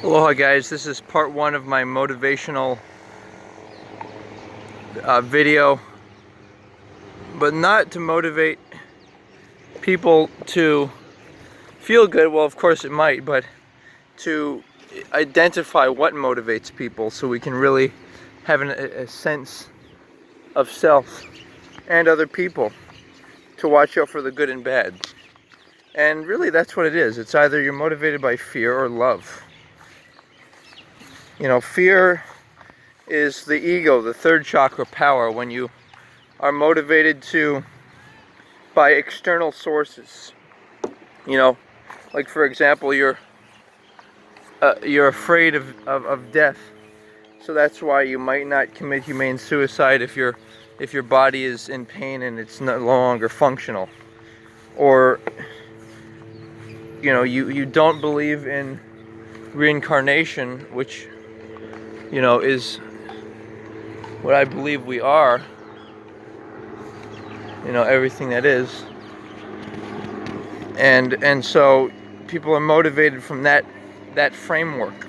Aloha guys, this is part one of my motivational video, but not to motivate people to feel good. Well, of course it might, but to identify what motivates people so we can really have a sense of self and other people to watch out for the good and bad. And really that's what it is. It's either you're motivated by fear or love. You know, fear is the ego, the third chakra power, when you are motivated by external sources. You know, like for example, you're afraid of death, so that's why you might not commit humane suicide if your body is in pain and it's no longer functional. Or you know, you don't believe in reincarnation, which, you know, is what I believe we are. You know, everything that is. And so people are motivated from that framework.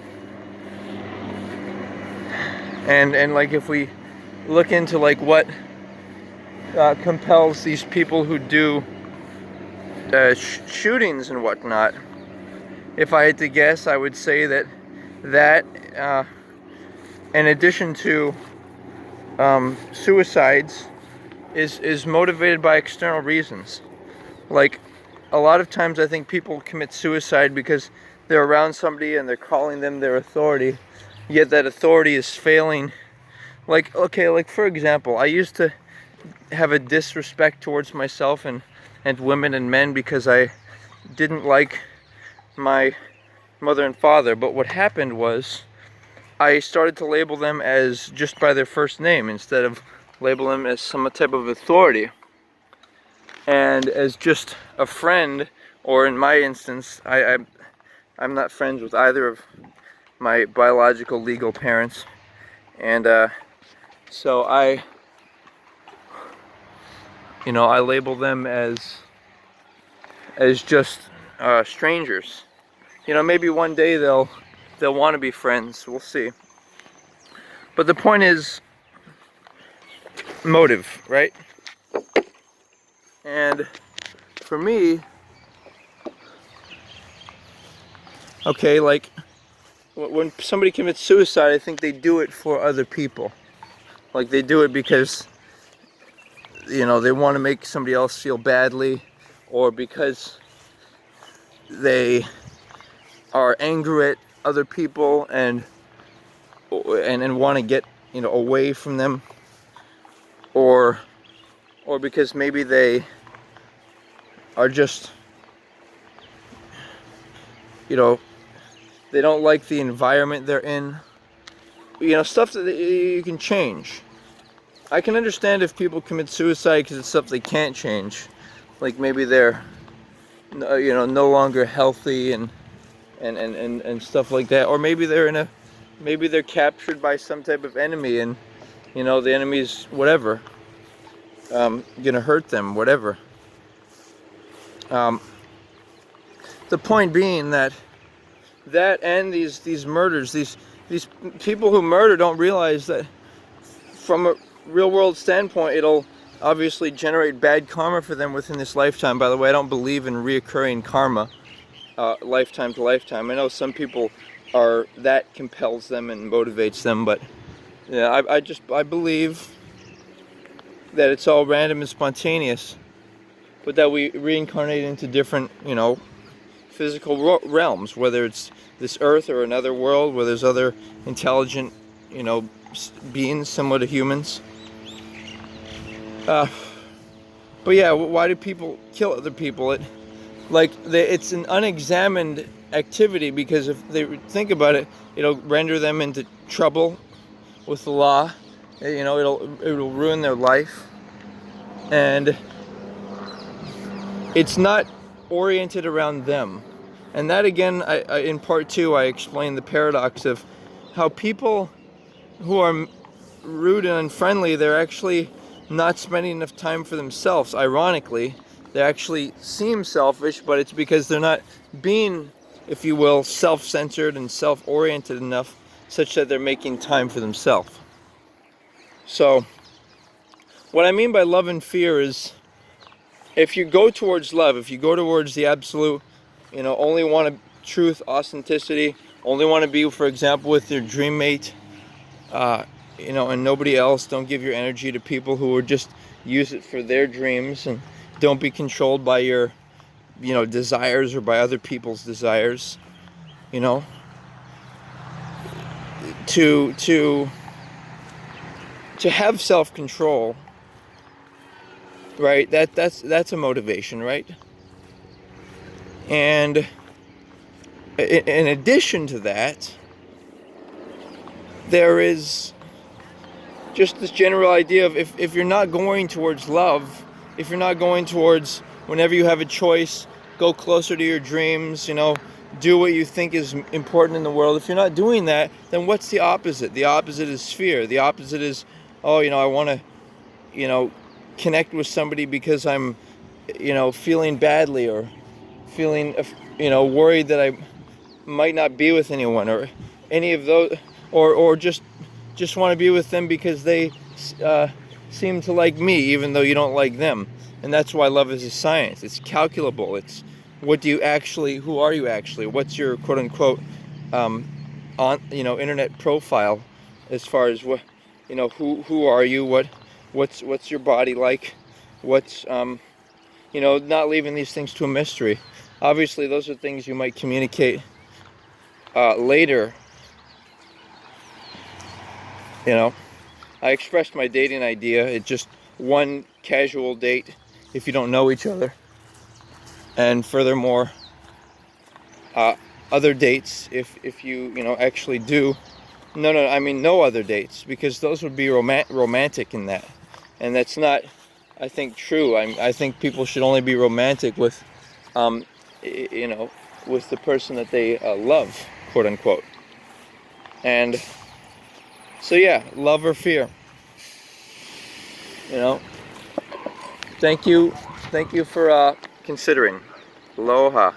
And like if we look into like what compels these people who do shootings and whatnot, if I had to guess, I would say that in addition to suicides, is motivated by external reasons. Like a lot of times I think people commit suicide because they're around somebody and they're calling them their authority, yet that authority is failing. Like, okay, like for example, I used to have a disrespect towards myself and women and men because I didn't like my mother and father, but what happened was I started to label them as just by their first name instead of label them as some type of authority and as just a friend. Or in my instance, I'm not friends with either of my biological legal parents, and so I label them as just strangers. You know, maybe one day they'll want to be friends. We'll see. But the point is motive, right? And for me, okay, like when somebody commits suicide, I think they do it for other people. Like they do it because, you know, they want to make somebody else feel badly, or because they are angry at other people and want to get, you know, away from them, or because maybe they are just, you know, they don't like the environment they're in. You know, stuff that you can change. I can understand if people commit suicide because it's stuff they can't change, like maybe they're, you know, no longer healthy and stuff like that, or maybe they're captured by some type of enemy, and you know, the enemy's whatever, gonna hurt them, whatever. The point being that and these murders, these people who murder don't realize that from a real world standpoint, it'll obviously generate bad karma for them within this lifetime. By the way, I don't believe in reoccurring karma, lifetime to lifetime. I know some people that compels them and motivates them, but yeah, I believe that it's all random and spontaneous, but that we reincarnate into different, you know, physical realms, whether it's this earth or another world where there's other intelligent, you know, beings similar to humans. But yeah, why do people kill other people? It's an unexamined activity, because if they think about it, it'll render them into trouble with the law. You know, it'll ruin their life, and it's not oriented around them. And that again, I in part two, I explained the paradox of how people who are rude and unfriendly, they're actually not spending enough time for themselves. Ironically, they actually seem selfish, but it's because they're not being if you will, self-centered and self-oriented enough such that they're making time for themselves. So what I mean by love and fear is, if you go towards love, if you go towards the absolute, only want truth, authenticity, only want to be, for example, with your dream mate, and nobody else, don't give your energy to people who would just use it for their dreams, and don't be controlled by your, desires or by other people's desires, to have self-control, right? That's a motivation, right? And in addition to that, there is just this general idea of, if you're not going towards love, if you're not going towards, whenever you have a choice, go closer to your dreams, do what you think is important in the world. If you're not doing that, then what's the opposite? The opposite is fear. The opposite is, I want to, connect with somebody because I'm, feeling badly, or feeling, worried that I might not be with anyone, or any of those, or just want to be with them because they seem to like me, even though you don't like them. And that's why love is a science. It's calculable. It's, who are you actually? What's your quote unquote internet profile, as far as what, who are you? What's your body like? What's not leaving these things to a mystery. Obviously, those are things you might communicate later. I expressed my dating idea. It's just one casual date if you don't know each other. And furthermore, other dates if you actually do. No, I mean no other dates, because those would be romantic in that. And that's not, I think, true. I think people should only be romantic with, with the person that they love, quote unquote. And so yeah, love or fear. Thank you for considering. Aloha.